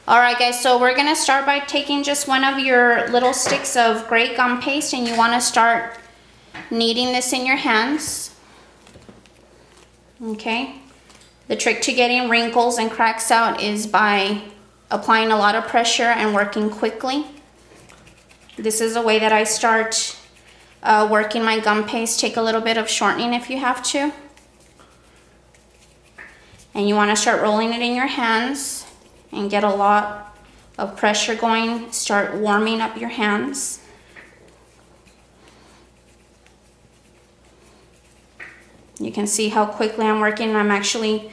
All right, guys, so we're gonna start by taking just one of your little sticks of gray gum paste, and you wanna start kneading this in your hands. Okay. The trick to getting wrinkles and cracks out is by applying a lot of pressure and working quickly. This is a way that I start working my gum paste. Take a little bit of shortening if you have to. And you want to start rolling it in your hands and get a lot of pressure going. Start warming up your hands. You can see how quickly I'm working. I'm actually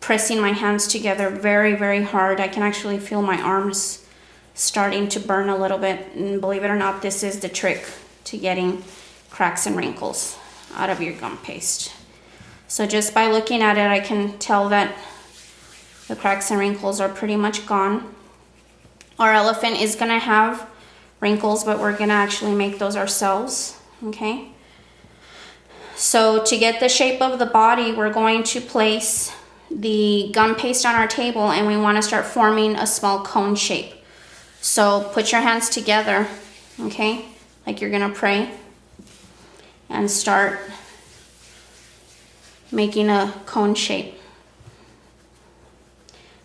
pressing my hands together very, very hard. I can actually feel my arms starting to burn a little bit. And believe it or not, this is the trick to getting cracks and wrinkles out of your gum paste. So just by looking at it, I can tell that the cracks and wrinkles are pretty much gone. Our elephant is gonna have wrinkles, but we're gonna actually make those ourselves, okay? So to get the shape of the body, we're going to place the gum paste on our table, and we want to start forming a small cone shape. So put your hands together, okay, like you're gonna pray, and start making a cone shape.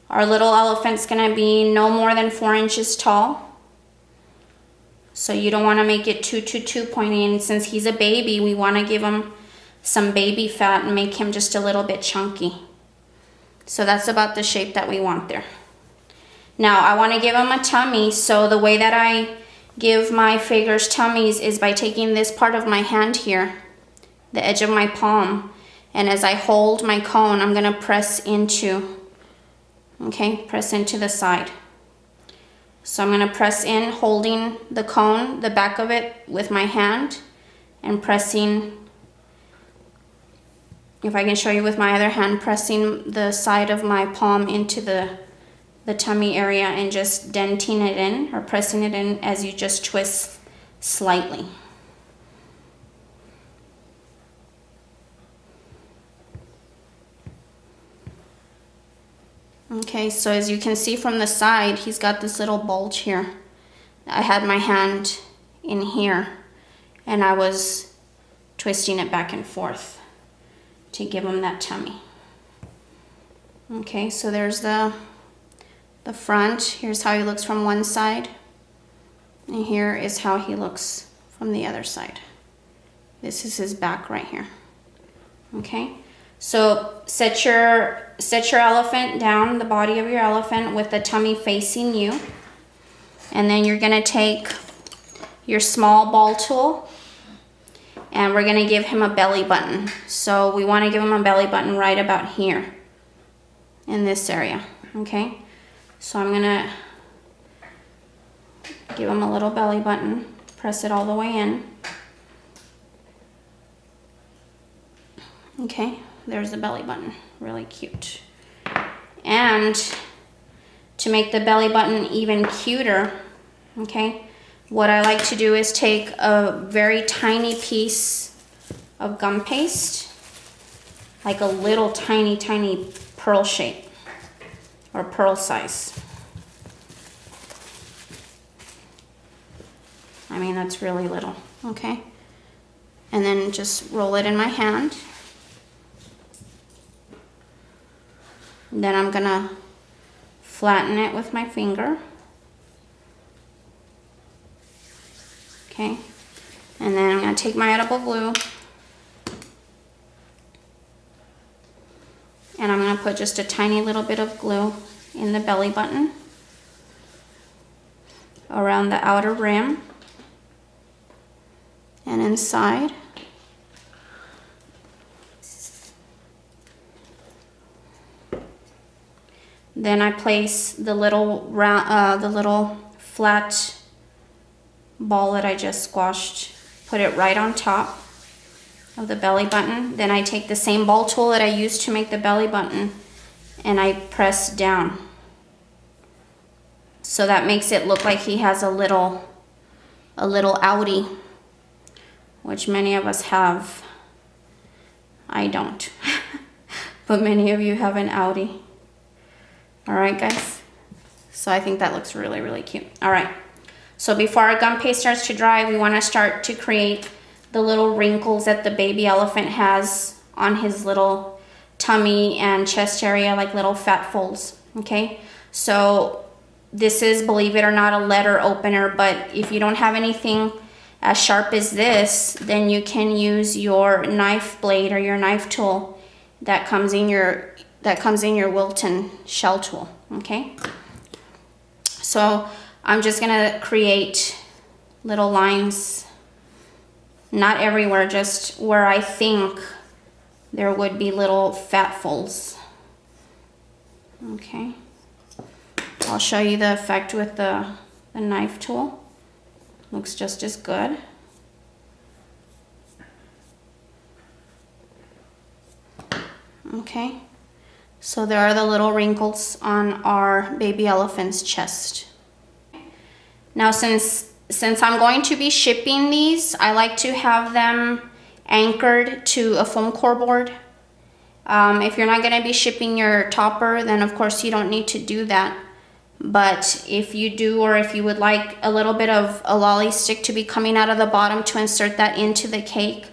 Our little elephant's gonna be no more than 4 inches tall. So you don't want to make it too pointy, and since he's a baby, we want to give him some baby fat and make him just a little bit chunky. So that's about the shape that we want there. Now I want to give him a tummy, so the way that I give my figures tummies is by taking this part of my hand here, the edge of my palm, and as I hold my cone, I'm going to press into, okay, press into the side. So I'm going to press in, holding the cone, the back of it with my hand, and pressing, if I can show you with my other hand, pressing the side of my palm into the tummy area and just denting it in, or pressing it in as you just twist slightly. Okay, so as you can see from the side, he's got this little bulge here. I had my hand in here, and I was twisting it back and forth to give him that tummy. Okay, so there's the front. Here's how he looks from one side, and here is how he looks from the other side. This is his back right here. Okay, so set your elephant down, the body of your elephant, with the tummy facing you, and then you're gonna take your small ball tool, and we're gonna give him a belly button. So we wanna give him a belly button right about here, in this area, okay? So I'm gonna give him a little belly button, press it all the way in. Okay, there's the belly button, really cute. And to make the belly button even cuter, okay, what I like to do is take a very tiny piece of gum paste, like a little tiny pearl shape, or pearl size. I mean, that's really little, okay? And then just roll it in my hand. Then I'm gonna flatten it with my finger. Okay, and then I'm gonna take my edible glue, and I'm gonna put just a tiny little bit of glue in the belly button around the outer rim and inside. Then I place the little round, the little flat ball that I just squashed, put it right on top of the belly button. Then I take the same ball tool that I used to make the belly button, and I press down. So that makes it look like he has a little outie, which many of us have. I don't, but many of you have an outie. All right, guys. So I think that looks really, really cute. All right. So before our gum paste starts to dry, we want to start to create the little wrinkles that the baby elephant has on his little tummy and chest area, like little fat folds. Okay. So this is, believe it or not, a letter opener, but if you don't have anything as sharp as this, then you can use your knife blade or your knife tool that comes in your Wilton shell tool. Okay. So I'm just gonna create little lines, not everywhere, just where I think there would be little fat folds. Okay. I'll show you the effect with the knife tool. Looks just as good. Okay. So there are the little wrinkles on our baby elephant's chest. Now since I'm going to be shipping these, I like to have them anchored to a foam core board. If you're not going to be shipping your topper, then of course you don't need to do that. But if you do, or if you would like a little bit of a lolly stick to be coming out of the bottom to insert that into the cake,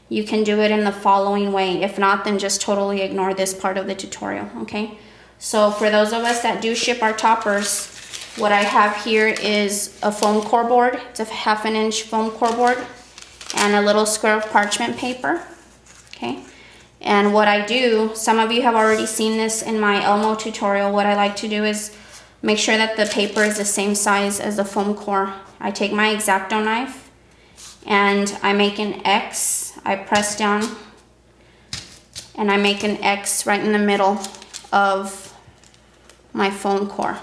you can do it in the following way. If not, then just totally ignore this part of the tutorial, okay? So for those of us that do ship our toppers, what I have here is a foam core board. It's a 1/2 inch foam core board and a little square of parchment paper, okay? And what I do, some of you have already seen this in my Elmo tutorial, what I like to do is make sure that the paper is the same size as the foam core. I take my X-Acto knife and I make an X. I press down and I make an X right in the middle of my foam core.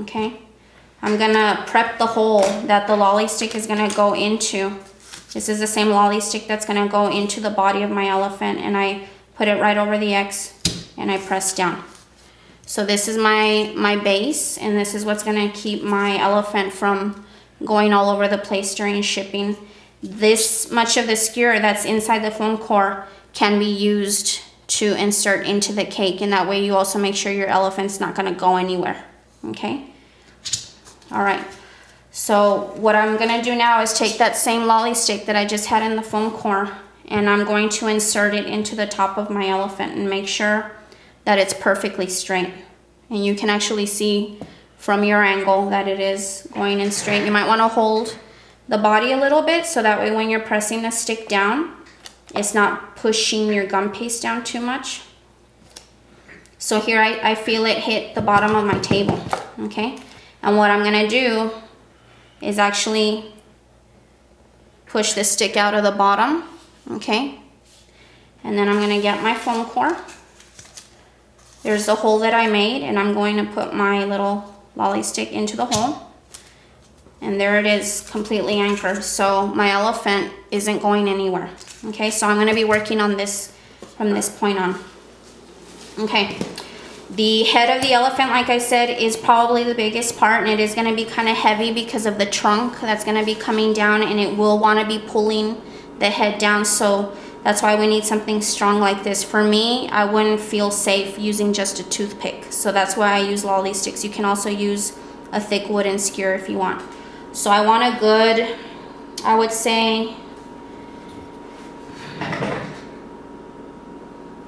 Okay, I'm gonna prep the hole that the lolly stick is gonna go into. This is the same lolly stick that's gonna go into the body of my elephant, and I put it right over the X and I press down. So this is my base, and this is what's gonna keep my elephant from going all over the place during shipping. This much of the skewer that's inside the foam core can be used to insert into the cake, and that way you also make sure your elephant's not gonna go anywhere, okay? All right, so what I'm gonna do now is take that same lolly stick that I just had in the foam core, and I'm going to insert it into the top of my elephant and make sure that it's perfectly straight. And you can actually see from your angle that it is going in straight. You might want to hold the body a little bit so that way when you're pressing the stick down, it's not pushing your gum paste down too much. So here I feel it hit the bottom of my table, okay? And what I'm gonna do is actually push the stick out of the bottom, okay? And then I'm gonna get my foam core. There's the hole that I made, and I'm going to put my little lolly stick into the hole. And there it is, completely anchored. So my elephant isn't going anywhere. Okay, so I'm gonna be working on this from this point on. Okay, the head of the elephant, like I said, is probably the biggest part, and it is gonna be kind of heavy because of the trunk that's gonna be coming down, and it will wanna be pulling the head down. So that's why we need something strong like this. For me, I wouldn't feel safe using just a toothpick. So that's why I use lolly sticks. You can also use a thick wooden skewer if you want. So I want a good, I would say,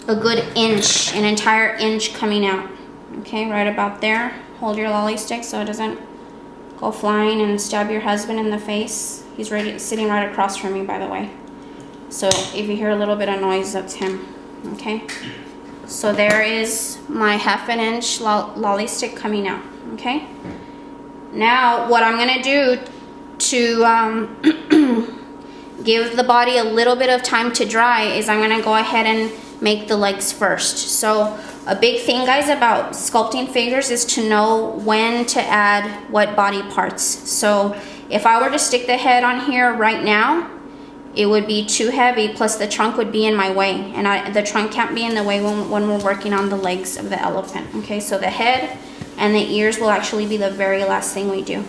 a good inch, an entire inch coming out. Okay, right about there. Hold your lolly stick so it doesn't go flying and stab your husband in the face. He's sitting right across from me, by the way. So if you hear a little bit of noise, that's him, okay? So there is my 1/2 inch lolly stick coming out, okay? Now what I'm gonna do to give the body a little bit of time to dry is I'm gonna go ahead and make the legs first. So a big thing, guys, about sculpting figures is to know when to add what body parts. So if I were to stick the head on here right now, it would be too heavy, plus the trunk would be in my way, and the trunk can't be in the way when we're working on the legs of the elephant. Okay, so the head and the ears will actually be the very last thing we do.